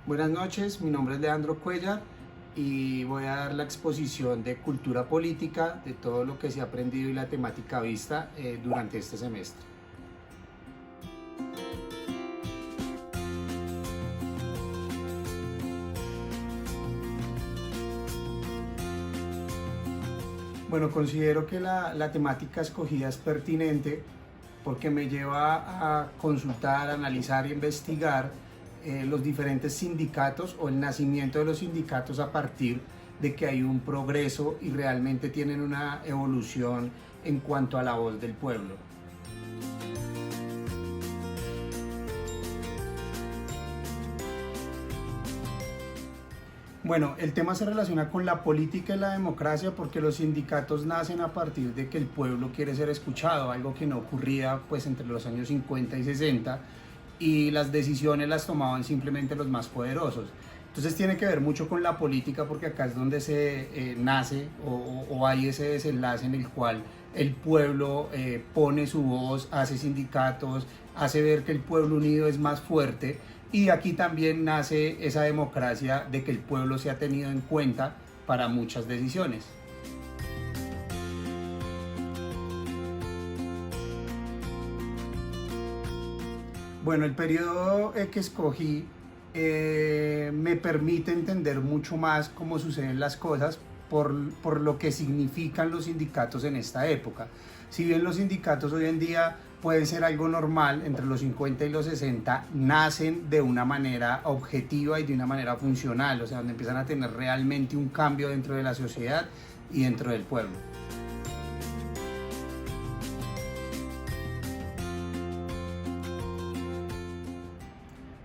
Buenas noches, mi nombre es Leandro Cuellar y voy a dar la exposición de cultura política, de todo lo que se ha aprendido y la temática vista durante este semestre. Bueno, considero que la temática escogida es pertinente porque me lleva a consultar, analizar e investigar los diferentes sindicatos o el nacimiento de los sindicatos a partir de que hay un progreso y realmente tienen una evolución en cuanto a la voz del pueblo. Bueno, el tema se relaciona con la política y la democracia porque los sindicatos nacen a partir de que el pueblo quiere ser escuchado, algo que no ocurría pues entre los años 50 y 60 y las decisiones las tomaban simplemente los más poderosos. Entonces tiene que ver mucho con la política porque acá es donde se nace o hay ese desenlace en el cual el pueblo pone su voz, hace sindicatos, hace ver que el pueblo unido es más fuerte. Y aquí también nace esa democracia de que el pueblo se ha tenido en cuenta para muchas decisiones. Bueno, el periodo que escogí me permite entender mucho más cómo suceden las cosas por lo que significan los sindicatos en esta época. Si bien los sindicatos hoy en día pueden ser algo normal, entre los 50 y los 60 nacen de una manera objetiva y de una manera funcional, o sea, donde empiezan a tener realmente un cambio dentro de la sociedad y dentro del pueblo.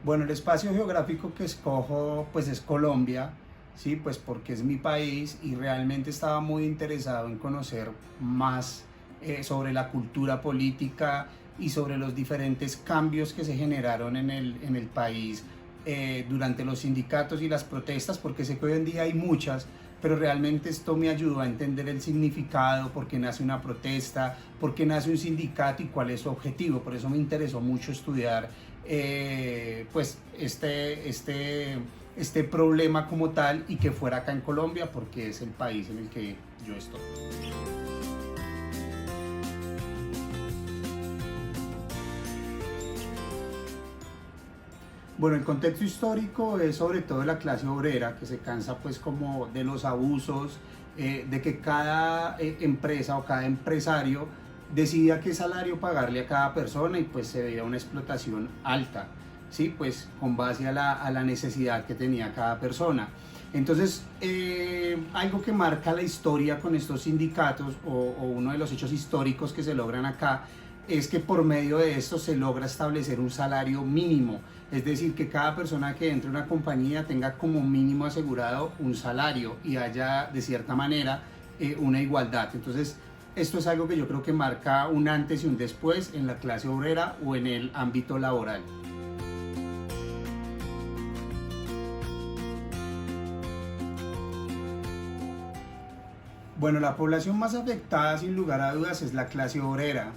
Bueno, el espacio geográfico que escojo pues es Colombia, sí, pues porque es mi país y realmente estaba muy interesado en conocer más sobre la cultura política y sobre los diferentes cambios que se generaron en el país durante los sindicatos y las protestas, porque sé que hoy en día hay muchas, pero realmente esto me ayudó a entender el significado, por qué nace una protesta, por qué nace un sindicato y cuál es su objetivo. Por eso me interesó mucho estudiar pues este problema como tal y que fuera acá en Colombia porque es el país en el que yo estoy. Bueno, el contexto histórico es sobre todo la clase obrera que se cansa pues como de los abusos, de que cada empresa o cada empresario decidía qué salario pagarle a cada persona y pues se veía una explotación alta, ¿sí? Pues con base a la necesidad que tenía cada persona. Entonces, algo que marca la historia con estos sindicatos o uno de los hechos históricos que se logran acá es que por medio de esto se logra establecer un salario mínimo, es decir, que cada persona que entre a una compañía tenga como mínimo asegurado un salario y haya de cierta manera una igualdad. Entonces, esto es algo que yo creo que marca un antes y un después en la clase obrera o en el ámbito laboral. Bueno, la población más afectada sin lugar a dudas es la clase obrera.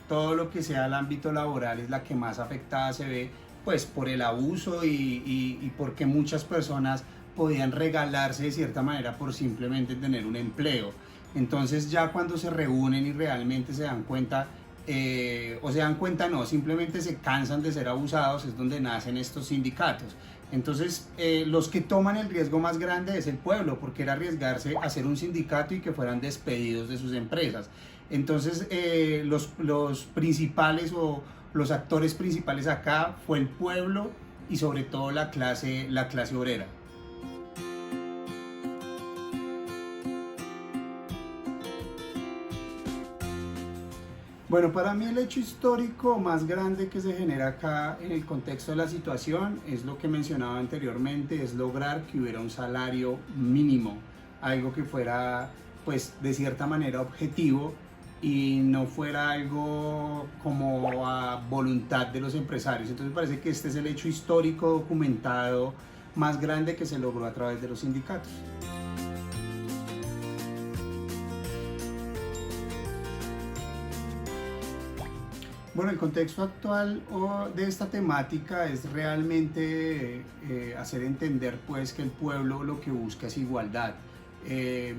Todo lo que sea el ámbito laboral es la que más afectada se ve, pues por el abuso y porque muchas personas podían regalarse de cierta manera por simplemente tener un empleo. Entonces ya cuando se reúnen y realmente se dan cuenta, o se dan cuenta no, simplemente se cansan de ser abusados, es donde nacen estos sindicatos. Entonces, los que toman el riesgo más grande es el pueblo, porque era arriesgarse a hacer un sindicato y que fueran despedidos de sus empresas. Entonces, los principales o los actores principales acá fue el pueblo y sobre todo la clase obrera. Bueno, para mí el hecho histórico más grande que se genera acá en el contexto de la situación es lo que mencionaba anteriormente, es lograr que hubiera un salario mínimo, algo que fuera pues de cierta manera objetivo y no fuera algo como a voluntad de los empresarios. Entonces me parece que este es el hecho histórico documentado más grande que se logró a través de los sindicatos. Bueno, el contexto actual de esta temática es realmente hacer entender pues que el pueblo lo que busca es igualdad,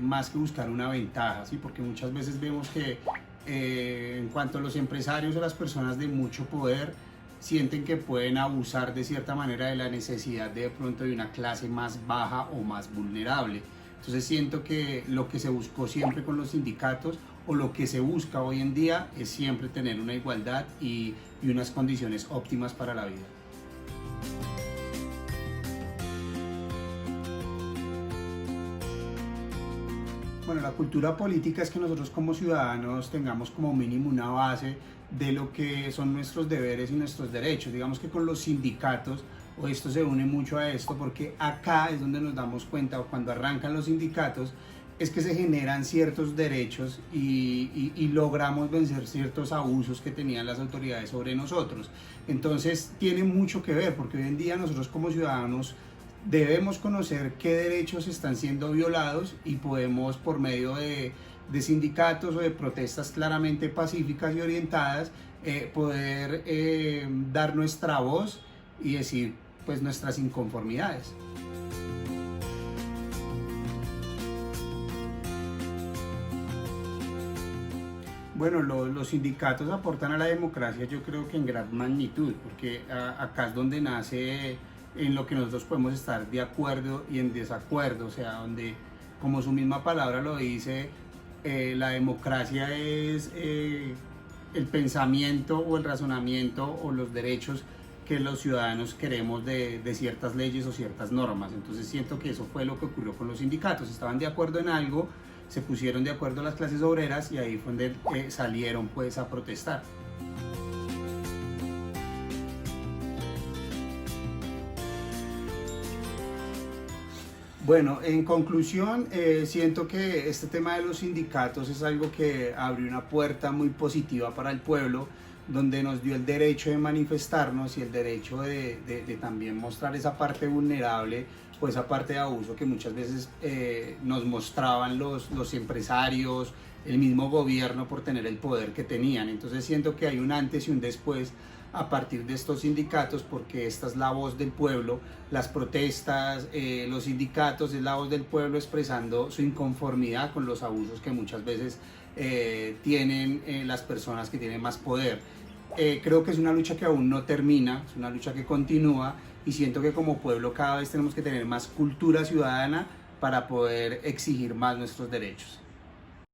más que buscar una ventaja, ¿sí? Porque muchas veces vemos que en cuanto a los empresarios o las personas de mucho poder sienten que pueden abusar de cierta manera de la necesidad de pronto de una clase más baja o más vulnerable. Entonces siento que lo que se buscó siempre con los sindicatos o lo que se busca hoy en día es siempre tener una igualdad y unas condiciones óptimas para la vida. Bueno, la cultura política es que nosotros como ciudadanos tengamos como mínimo una base de lo que son nuestros deberes y nuestros derechos. Digamos que con los sindicatos, o esto se une mucho a esto, porque acá es donde nos damos cuenta, o cuando arrancan los sindicatos, es que se generan ciertos derechos y logramos vencer ciertos abusos que tenían las autoridades sobre nosotros. Entonces tiene mucho que ver, porque hoy en día nosotros como ciudadanos debemos conocer qué derechos están siendo violados y podemos por medio de sindicatos o de protestas claramente pacíficas y orientadas poder dar nuestra voz y decir pues nuestras inconformidades. Bueno, los sindicatos aportan a la democracia yo creo que en gran magnitud, porque acá es donde nace en lo que nosotros podemos estar de acuerdo y en desacuerdo, o sea, donde, como su misma palabra lo dice, la democracia es el pensamiento o el razonamiento o los derechos que los ciudadanos queremos de ciertas leyes o ciertas normas. Entonces siento que eso fue lo que ocurrió con los sindicatos, estaban de acuerdo en algo, se pusieron de acuerdo las clases obreras y ahí fue donde salieron pues a protestar. Bueno, en conclusión, siento que este tema de los sindicatos es algo que abrió una puerta muy positiva para el pueblo, donde nos dio el derecho de manifestarnos y el derecho de también mostrar esa parte vulnerable o esa parte de abuso que muchas veces nos mostraban los empresarios, el mismo gobierno por tener el poder que tenían. Entonces siento que hay un antes y un después a partir de estos sindicatos, porque esta es la voz del pueblo, las protestas, los sindicatos es la voz del pueblo expresando su inconformidad con los abusos que muchas veces tienen las personas que tienen más poder. Creo que es una lucha que aún no termina, es una lucha que continúa y siento que como pueblo cada vez tenemos que tener más cultura ciudadana para poder exigir más nuestros derechos.